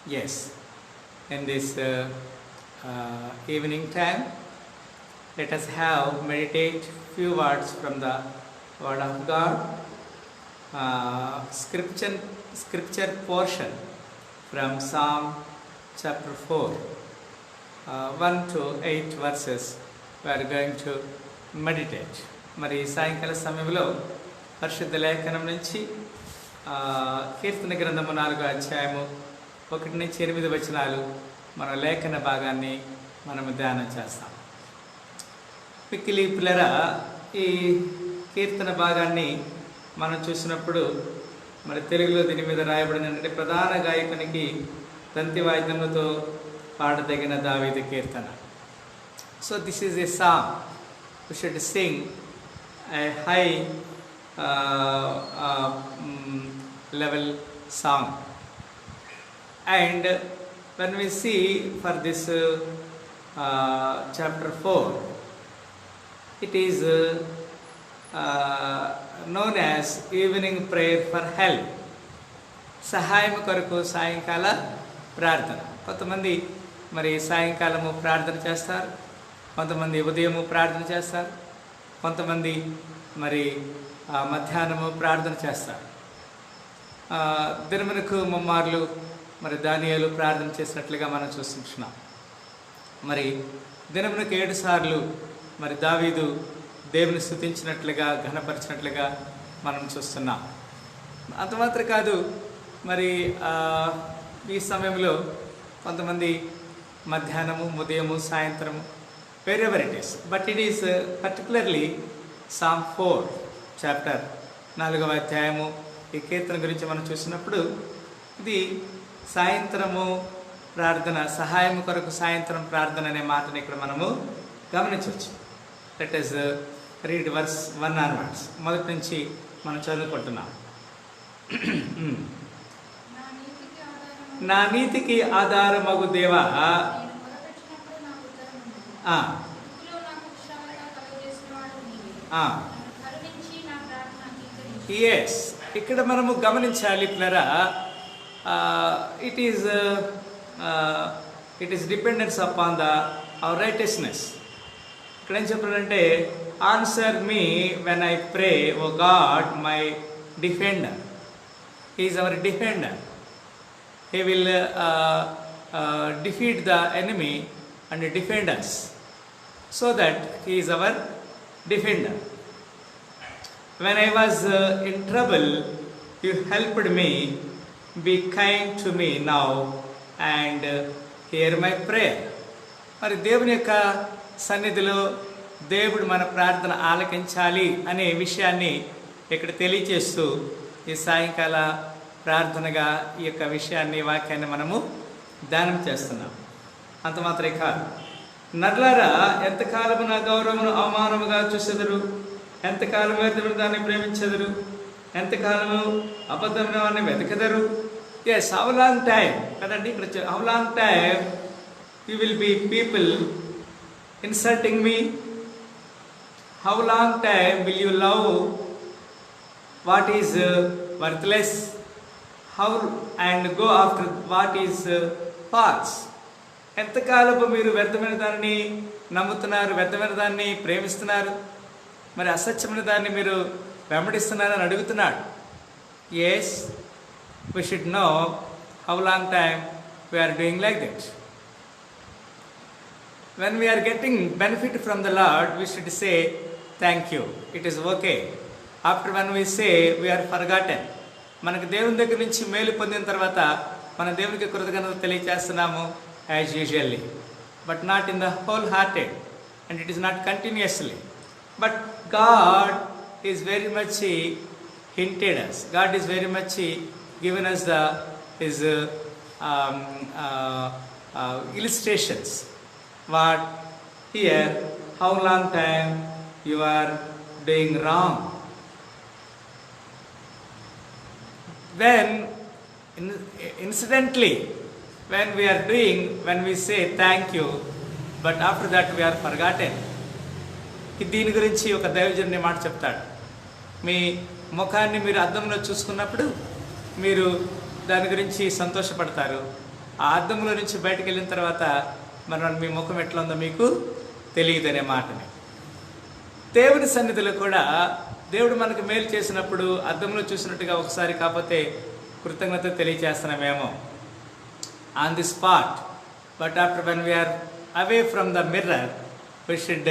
Yes, in this evening time, let us have meditate few words from the Word of God, scripture portion from Psalm chapter 4, 1 to 8 verses. We are going to meditate. మరి సాయంకాల సమయంలో పరిశుద్ధ లేఖనం నుంచి కీర్తన గ్రంథము 4వ అధ్యాయము 1 నుంచి 8 వచనాలు మన లేఖన భాగాన్ని మనము ధ్యానం చేస్తాం. మిక్కిలి పిల్లరా, ఈ కీర్తన భాగాన్ని మనం చూసినప్పుడు మరి తెలుగులో దీని మీద రాయబడిన ప్రధాన గాయకునికి తంతి వాయిద్యములతో పాడదగిన దావీదు కీర్తన. So this is a song we should sing a high level song. And when we see for this chapter 4, it is known as evening prayer for help. సహాయం కొరకు సాయంకాల ప్రార్థన. కొంతమంది మరి సాయంకాలము ప్రార్థన చేస్తారు, కొంతమంది ఉదయము ప్రార్థన చేస్తారు, కొంతమంది మరి మధ్యాహ్నము ప్రార్థన చేస్తారు. దినమునకు ముమ్మార్లు మరి దానియేలు ప్రార్థన చేసినట్లుగా మనం చూస్తున్నాం. మరి దినమునకు 7 సార్లు మరి దావీదు దేవుని స్తుతించినట్లుగా ఘనపరిచినట్లుగా మనం చూస్తున్నాం. అంత మాత్రం కాదు, మరి ఈ సమయంలో కొంతమంది మధ్యాహ్నము, ఉదయము, సాయంత్రము, wherever it is, but it is particularly Psalm 4 chapter 4వ అధ్యాయము ఈ కీర్తన గురించి మనం చూసినప్పుడు ఇది సాయంత్రము ప్రార్థన, సహాయం కొరకు సాయంత్రం ప్రార్థన అనే మాటని ఇక్కడ మనము గమనించవచ్చు. Let us read verse 1 onwards. మొదటి నుంచి మనం చదువుకుంటున్నాం. నా నీతికి ఆధారమగు దేవా, ఎస్, ఇక్కడ మనము గమనించాలి పిల్లరా, it is dependence upon our righteousness. ఇక్కడ ఏం చెప్పారంటే, answer me when I pray O God my defender. He is our defender. He will defeat the enemy and defend us, so that he is our defender. When I was in trouble, you helped me. Be kind to me now and hear my prayer. మరి దేవుని యొక్క సన్నిధిలో దేవుడు మన ప్రార్థన ఆలకించాలి అనే విషయాన్ని ఇక్కడ తెలియజేస్తూ ఈ సాయంకాల ప్రార్థనగా ఈ యొక్క విషయాన్ని, వాక్యాన్ని మనము ధ్యానం చేస్తున్నాం. అంత మాత్రమే కాదు, నరులారా ఎంతకాలము నా గౌరవమును అవమానముగా చూసెదరు, ఎంతకాలం వ్యర్థమైన దాన్ని ప్రేమించెదరు, ఎంతకాలము అబద్ధమైన వాడిని వెతకెదరు. ఎస్, హౌ లాంగ్ టైమ్ కదండి ఇక్కడ, how long time you will be people insulting me, how long time will you love what is worthless, how and go after what is false. ఎంతకాలపు మీరు వ్యర్థమైన దాన్ని నమ్ముతున్నారు, వ్యర్థమైన దాన్ని ప్రేమిస్తున్నారు, మరి అసత్యమైన దాన్ని మీరు వెంబడిస్తున్నారు అని అడుగుతున్నాడు. Yes, we should know how long time we are doing like that. When we are getting benefit from the Lord, we should say thank you, it is okay. After when we say we are forgotten, మనకు దేవుని దగ్గర నుంచి మేలు పొందిన తర్వాత మన దేవునికి కృతజ్ఞత తెలియజేస్తున్నాము as usually, but not in the wholehearted, and it is not continuously. But God is very much hinted us. God is very much given us his illustrations. What here, how long time you are doing wrong. When incidentally, when we are doing, when we say thank you, but after that we are forgotten. దీని గురించి ఒక దైవజనుని మాట చెప్తాడు. మీ ముఖాన్ని మీరు అద్దంలో చూసుకున్నప్పుడు మీరు దాని గురించి సంతోషపడతారు, ఆ అద్దంలో నుంచి బయటకు వెళ్ళిన తర్వాత మరి మీ ముఖం ఎట్లా ఉందో మీకు తెలియదనే మాటని. దేవుని సన్నిధిలో కూడా దేవుడు మనకు మేలు చేసినప్పుడు అద్దంలో చూసినట్టుగా ఒకసారి కాకపోతే కృతజ్ఞత తెలియజేస్తున్నామేమో on the spot. But after when we are away from the mirror we should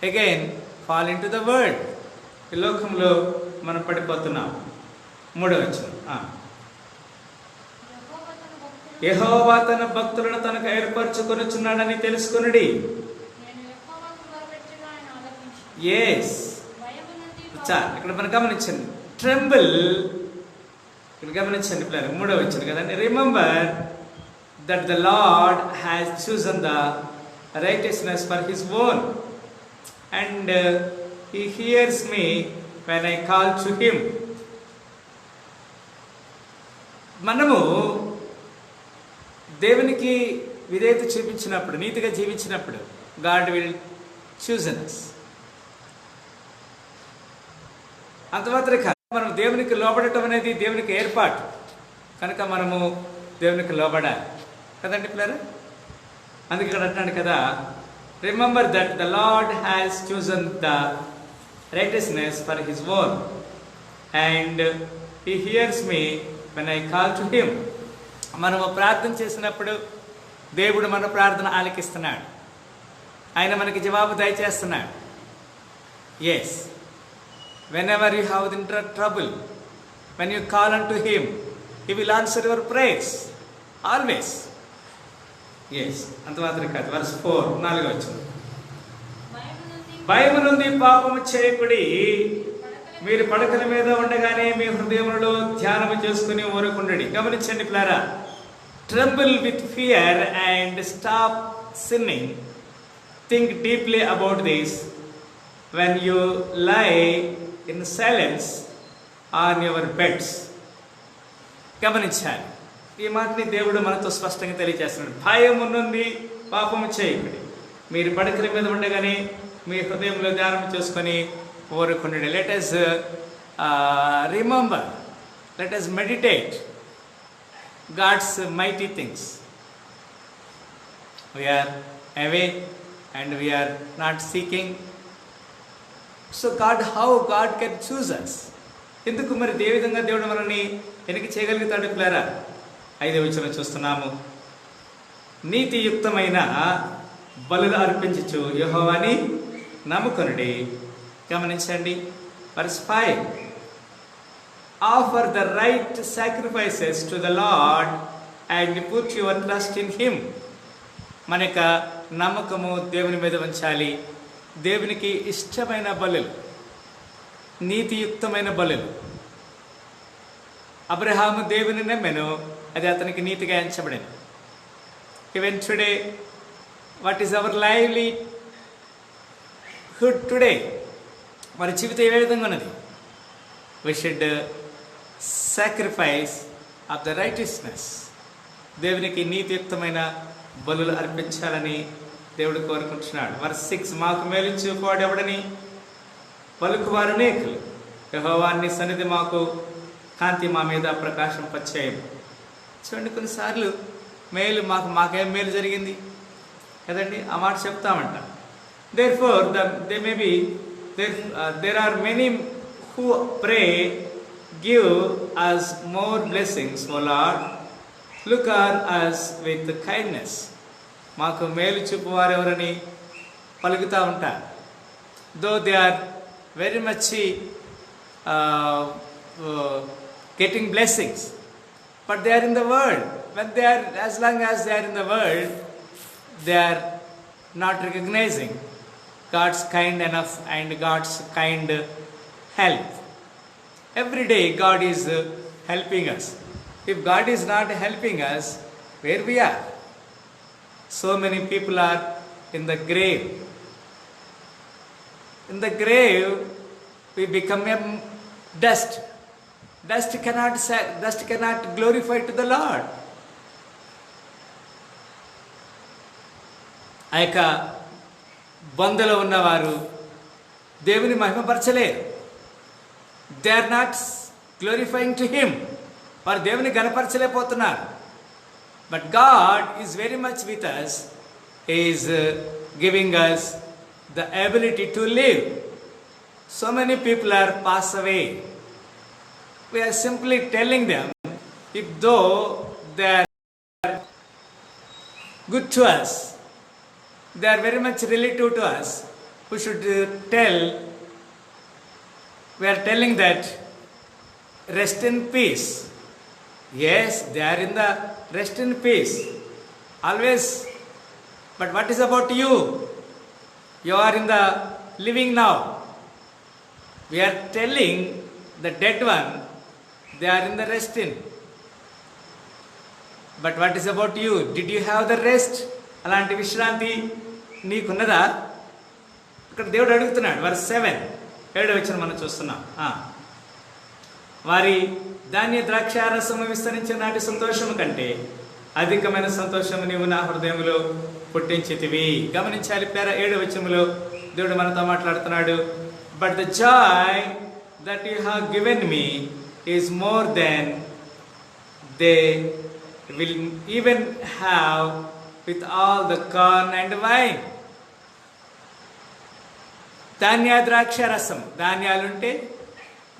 again fall into the world. ఈ లోకంలో మనం పడిపోతున్నాం. 3వ వచనం, యెహోవా తన భక్తులను తనకు ఏర్పరచుకొనుచున్నాడని తెలుసుకొనుడి. ఎస్, ఇక్కడ మనం గమనించండి, ట్రెంబుల్. ఇక్కడ గమనించండి పిల్లలు, 3వ వచనం కదండి. Remember that the Lord has chosen the righteousness for his own, and he hears me when I call to him. మనము దేవునికి విధేయత చూపించినప్పుడు, నీతిగా జీవించినప్పుడు God will choose us. అంతమాత్రమే కాదు, మనం దేవునికి లోబడటం అనేది దేవునికి ఏర్పాటు కనుక మనము దేవునికి లోబడాలి కదండి పిల్లలు. అందుకే ఇక్కడ అంటున్నాడు కదా, remember that the lord has chosen the righteousness for his own and he here's me when I call to him. మనము ప్రార్థన చేసినప్పుడు దేవుడు మన ప్రార్థన ఆలకిస్తున్నాడు, ఆయన మనకి జవాబు దయచేస్తున్నాడు. Yes, whenever you have the trouble, when you call unto him, he will answer your prayers always. Yes, అంతమాత్రం కాదు. వర్స్ 4, 4వ వచనం, భయము నుండి పాపము చేయకుడి, మీరు పడకల మీద ఉండగానే మీ హృదయములలో ధ్యానము చేసుకుని ఊరకుండండి. గమనించండి పిల్లారా, tremble with fear and stop sinning. Think deeply about this when you లై in silence on your beds. గమనించాలి, ఈ మాటని దేవుడు మనతో స్పష్టంగా తెలియజేస్తున్నాడు. భయము నుండి పాపము చేయకుడి, మీరు పడకల మీద ఉండగానే మీ హృదయంలో ధ్యానం చేసుకొని ఊరుకుండండి. Let us remember, let us meditate God's mighty things. We are away and we are not seeking. So how God can choose us? ఎందుకు మరి ఏ విధంగా దేవుడు మనల్ని ఎన్నిక చేయగలుగుతాడు పిల్లారా? 5వ వచనం చూస్తున్నాము, నీతియుక్తమైన బలులు అర్పించుచు యెహోవాని నమ్ముకొనుడి. గమనించండి, verse 5, offer the right sacrifices to the Lord and put your trust in him. మన యొక్క నమ్మకము దేవుని మీద ఉంచాలి. దేవునికి ఇష్టమైన బలులు, నీతియుక్తమైన బలులు. అబ్రహాము దేవుని నమ్మెను, అది అతనికి నీతిగా ఎంచబడింది. Even today, what is our livelihood today? మన జీవితం ఏ విధంగా ఉన్నది? We should sacrifice of the righteousness. దేవునికి నీతియుక్తమైన బలులు అర్పించాలని దేవుడు కోరుకుంటున్నాడు. వర్స్ 6, మాకు మేలించు కోడెవడని పలుకువారు అనేకులు, యెహోవాని సన్నిధి మాకు కాంతి, మా మీద ప్రకాశం పచ్చేయం. చూడండి, కొన్నిసార్లు మేలు మాకేం మేలు జరిగింది కదండి, ఆ మాట చెప్తామంట. Therefore there are many who pray, give us more blessings, O Lord, look on us with kindness. మాకు మేలు చూపువారు ఎవరని పలుకుతూ ఉంటారు. Though they are very much getting blessings, but they are in the world. When they are, as long as they are in the world, they are not recognizing God's kind enough and God's kind help. Every day God is helping us. If God is not helping us, where we are? So many people are in the grave. In the grave, we become a dust. Dust cannot glorify to the Lord. ఆ యొక్క బంధులో ఉన్నవారు దేవుని మహిమపరచలేరు. They are not glorifying to him. వారు దేవుని గణపరచలేకపోతున్నారు. But God is very much with us. He is giving us the ability to live. So many people are pass away. We are simply telling them, if though they are good to us, they are very much relative to us, we should tell, we are telling that rest in peace. Yes, they are in the rest in peace always, but what is about you? You are in the living now. We are telling the dead one, they are in the rest in. But what is about you? Did you have the rest? అలాంటి విశ్రాంతి నీకున్నదా? ఇక్కడ దేవుడు అడుగుతున్నాడు. Verse 7, 7వ వచనం మనం చూస్తున్నాం. వారి ధాన్య ద్రాక్షారసము విస్తరించిన నాటి సంతోషము కంటే అధికమైన సంతోషము నీవు నా హృదయములో పుట్టించితివి. గమనించాలి, 7వ వచనంలో దేవుడు మనతో మాట్లాడుతున్నాడు. But the Joy that you have given me is more than they will even have with all the corn and wine. ధాన్య ద్రాక్ష రసం, ధాన్యాలుంటే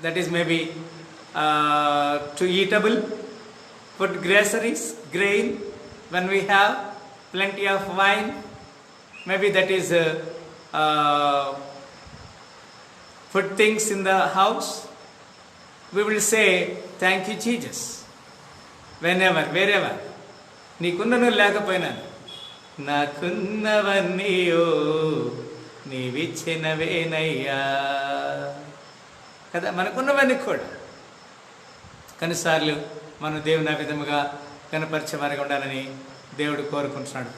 that is maybe to eatable food, groceries, grain. When we have plenty of wine, maybe that is food things in the house. We will say, thank you Jesus. Whenever, wherever. నీకున్నను లేకపోయినాను, నాకున్నవన్నీయో నీవిచ్చినవేనయ్యా కదా. మనకున్నవన్నీ కూడా కొన్నిసార్లు మనం దేవుని ఆ విధముగా కనపరిచేవారిగా ఉండాలని దేవుడు కోరుకుంటున్నాడు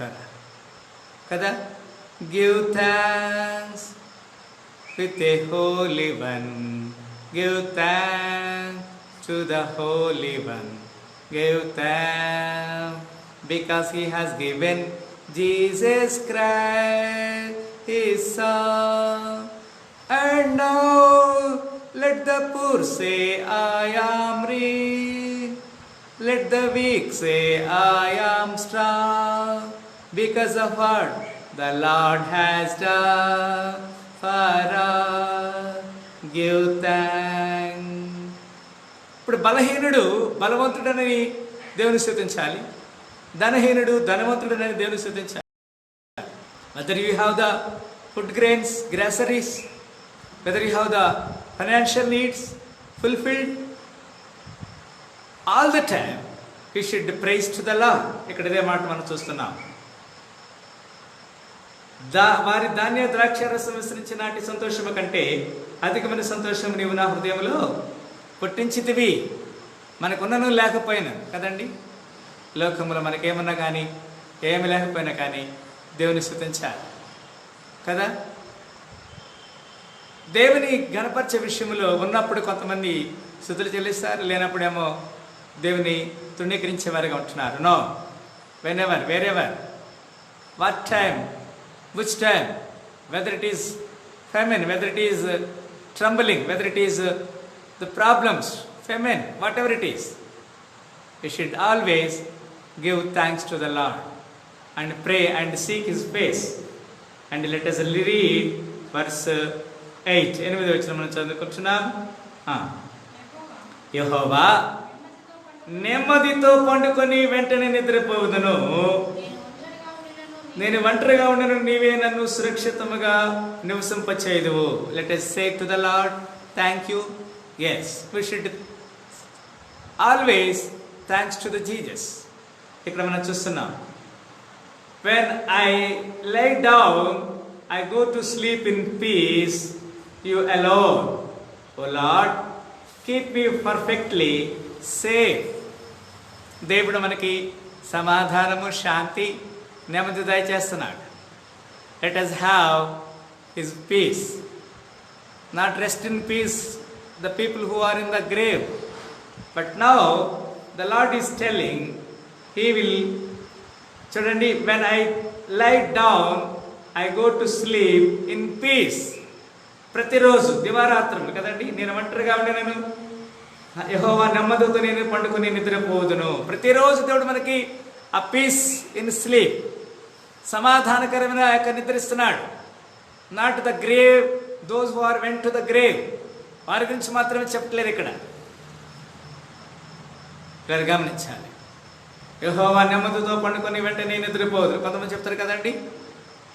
కదా. Give thanks with a Holi one. Give thanks to the Holy One. Give thanks because He has given Jesus Christ His Son. And now let the poor say, I am rich. Let the weak say, I am strong. Because of what the Lord has done for us. Give thanks. ఇప్పుడు బలహీనుడు బలవంతుడని దేవుని స్తుతించాలి, ధనహీనుడు ధనవంతుడని దేవుని స్తుతించాలి. whether you have the food grains, groceries, whether you have the financial needs fulfilled, all the time you should praise to the Lord. ఇక్కడ ఇదే మాట మనం చూస్తున్నాం. వారి ధాన్య ద్రాక్షారసం విస్తరించి నాటి సంతోషము కంటే అధికమైన సంతోషం నీవు నా హృదయంలో పుట్టించితివి. మనకున్నను లేకపోయినా కదండి, లోకంలో మనకేమన్నా కానీ ఏమి లేకపోయినా కానీ దేవుని స్తుతించాలి కదా. దేవుని గణపరిచే విషయంలో ఉన్నప్పుడు కొంతమంది స్తుతులు చెల్లిస్తారు, లేనప్పుడేమో దేవుని తృణీకరించేవారుగా ఉంటున్నారు. No, whenever, wherever, what time, which time, whether it is famine, whether it is trembling, whether it is the problems, famine, whatever it is, we should always give thanks to the Lord and pray and seek His face. And let us read verse 8. 8వ వచనం మనం చదువుకుంటున్నాం. యెహోవా నెమ్మదితో పండుకొని వెంటనే నిద్రపోవుదును, నేను ఒంటరిగా ఉండను, నీవే నన్ను సురక్షితముగా నివసింపచేయుదువు. Let us say to the Lord, thank you. Yes, we should always thanks to the Jesus. ఇక్కడ మనం చూస్తున్నాం, when I lay down, I go to sleep in peace, you alone, O Lord, keep me perfectly safe. దేవుడు మనకి సమాధానము, శాంతి, నెమ్మది దయచేస్తున్నాడు. Let us have His peace, not rest in peace the people who are in the grave, but now the Lord is telling He will, చూడండి, when I lie down I go to sleep in peace. ప్రతిరోజు దివారాత్రములు కదండి, నేను ఒంటరిగా ఉండేను, యెహోవా నెమ్మదితో నేను పండుకొని నిద్రపోదును. ప్రతిరోజు దేవుడు మనకి ఆ పీస్ ఇన్ స్లీప్, సమాధానకరమైన ఆ యొక్క నిద్రిస్తున్నాడు. Not the grave, those who are went to the grave, వారి గురించి మాత్రమే చెప్పట్లేదు ఇక్కడ. ఇక్కడ గమనించాలి. యెహోవా నెమ్మదితో పండుకొని వెంటనే నిద్రపోదు. కొంతమంది చెప్తారు కదండి,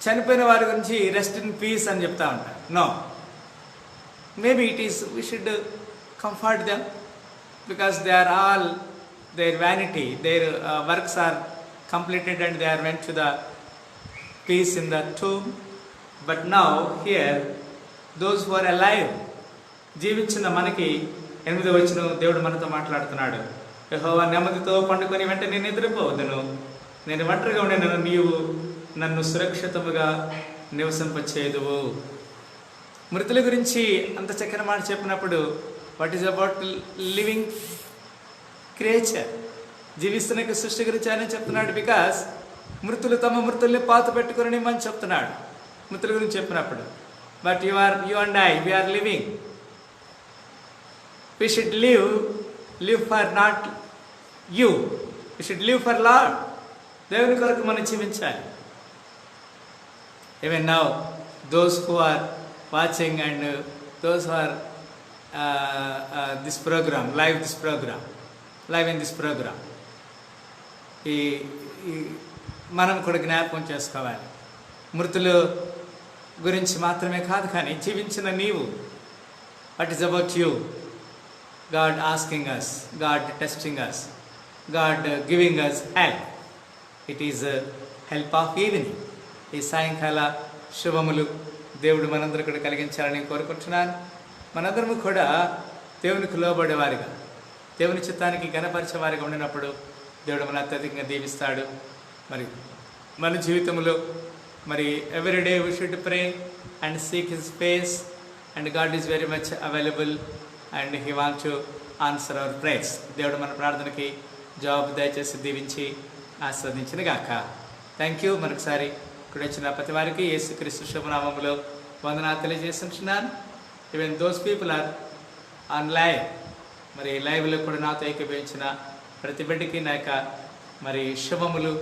చనిపోయిన వారి గురించి రెస్ట్ ఇన్ పీస్ అని చెప్తా ఉంటారు. No, maybe it is we should comfort them because they are all their vanity, their works are completed and they are went to the peace in the tomb. But now here those who are alive, జీవించిన మనకి 8వ వచనం దేవుడు మనతో మాట్లాడుతున్నాడు. యెహోవా నెమ్మదితో పండుకొని వెంటనే నిద్రపోవద్దును, నేను ఒంటరిగా ఉండిన నీవు నన్ను సురక్షితముగా నివసింపచేయుదువు. మృతుల గురించి అంత చక్కని మాట చెప్పినప్పుడు what is about living creature, జీవిస్తున్న సృష్టి గురించి ఆయన చెప్తున్నాడు. బికాస్ మృతులు తమ మృతుల్ని పాత పెట్టుకుని అని చెప్తున్నాడు మృతుల గురించి చెప్పినప్పుడు. But you and I, we are living. We should live for not you. We should live for Lord. దేవుని కొరకు మనం జీవించాలి. Even now, those who are watching and those who are this program, live in this program, ఈ మనం కూడా జ్ఞాపకం చేసుకోవాలి. మృతులు గురించి మాత్రమే కాదు, కానీ జీవించిన నీవు, what is about you? God asking us, God testing us, God giving us help. It is a help of evening. ఈ సాయంకాల శుభములు దేవుడు మనందరూ కూడా కలిగించాలని కోరుకుంటున్నాను. మనందరము కూడా దేవునికి లోబడేవారిగా, దేవుని చిత్తానికి ఘనపరిచేవారిగా ఉండినప్పుడు దేవుడు మన అత్యధికంగా దీవిస్తాడు. మరి మన జీవితంలో మరి everyday we should pray and seek his face, and God is very much available and he want to answer our prayers. దేవుడు మన ప్రార్థనకి జవాబు దయచేసి దీవించి ఆస్వాదించిన గాక. Thank you. మరొకసారి ఇక్కడ వచ్చిన ప్రతి వారికి యేసుక్రీస్తు శుభనామములో వందనాలు తెలియజేస్తున్నాను. Even those people are on live, మరి లైవ్లో కూడా నాతో ఏకీభవించిన ప్రతి బిడ్డకి నా యొక్క మరి శుభములు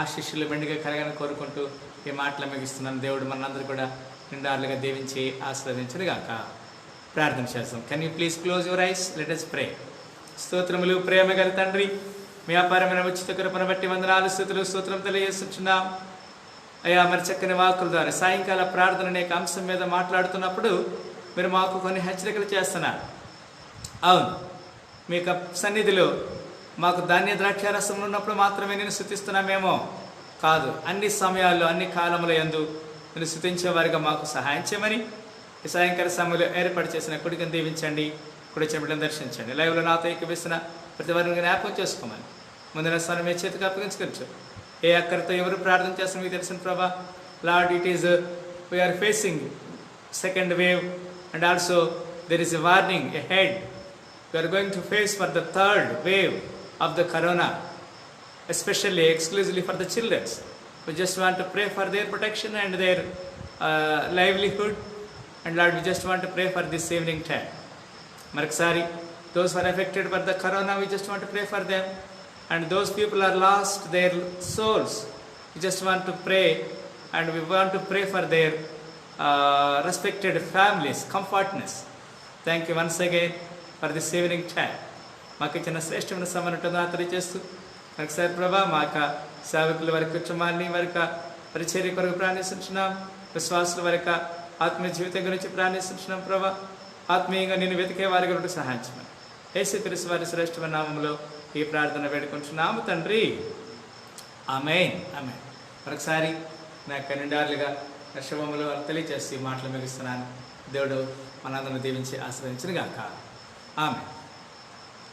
ఆశీస్సులు మెండుగా కలగాలని కోరుకుంటూ ఈ మాటలు ముగిస్తున్నాను. దేవుడు మనందరూ కూడా నిండారులుగా దీవించి ఆస్వాదించను గాక. ప్రార్థన చేస్తాం. Can you please close your eyes? Let us pray. స్తోత్రములు ప్రేమ గల తండ్రి, మీ అపారమైన ఉచిత కృపను బట్టి వందనాలు, స్తుతులు, స్తోత్రం తెలియజేస్తున్నాం అయ్యా. మరి చక్కని వాక్కుల ద్వారా సాయంకాల ప్రార్థన అనే అంశం మీద మాట్లాడుతున్నప్పుడు మీరు మాకు కొన్ని హెచ్చరికలు చేస్తున్నారు. అవును, మీ యొక్క సన్నిధిలో మాకు ధాన్య ద్రాక్షారసం ఉన్నప్పుడు మాత్రమే నేను స్తుతిస్తున్నామేమో కాదు, అన్ని సమయాల్లో అన్ని కాలంలో యందు నేను స్తుతించేవారిగా మాకు సహాయం చేయమని ఈ సాయంకాల సమయంలో ఏర్పాటు చేసిన కుడికను దీవించండి, కుడి చెంపలను దర్శించండి. లైవ్లో నాతో ఏకీభవిస్తున్న ప్రతి వారిని జ్ఞాపకం చేసుకోమని ముందున స్థానం మీ చేతికి అప్పగించుకోవచ్చు. ఏ అక్కడితో ఎవరు ప్రార్థన చేస్తారో మీకు తెలిసిన ప్రభా. Lord, it is we're facing second wave and also there is a warning ahead. We're going to face for the third wave of the corona, especially exclusively for the children. We just want to pray for their protection and their livelihood, and Lord, we just want to pray for this evening time. Marksari, those who are affected by the corona, we just want to pray for them, and those people are lost their souls. We just want to pray, and we want to pray for their respected families, comfortness. Thank you once again for this evening time. మాకు ఇచ్చిన శ్రేష్టమైన సమన్వయంతో తెలియజేస్తూ ఒకసారి ప్రభా మా యొక్క సేవకుల వారి కుటుంబాన్ని వారి యొక్క పరిచర్య కొరకు ప్రార్థిస్తున్నాం. విశ్వాసుల వారి యొక్క ఆత్మీయ జీవితం గురించి ప్రార్థిస్తున్నాం. ప్రభా, ఆత్మీయంగా నిన్ను వెతికే వారి గురించి సహాయం చేయమని యేసుక్రీస్తు వారి శ్రేష్టమైన నామములో ఈ ప్రార్థన వేడుకుంటున్నాము తండ్రి. ఆమేన్, ఆమేన్. మరొకసారి నా యొక్క నిండారులుగా శుభములు తెలియజేసి మాటలు ముగిస్తున్నాను. దేవుడు మనందరిని దీవించి ఆశ్రయించును గాక. ఆమేన్.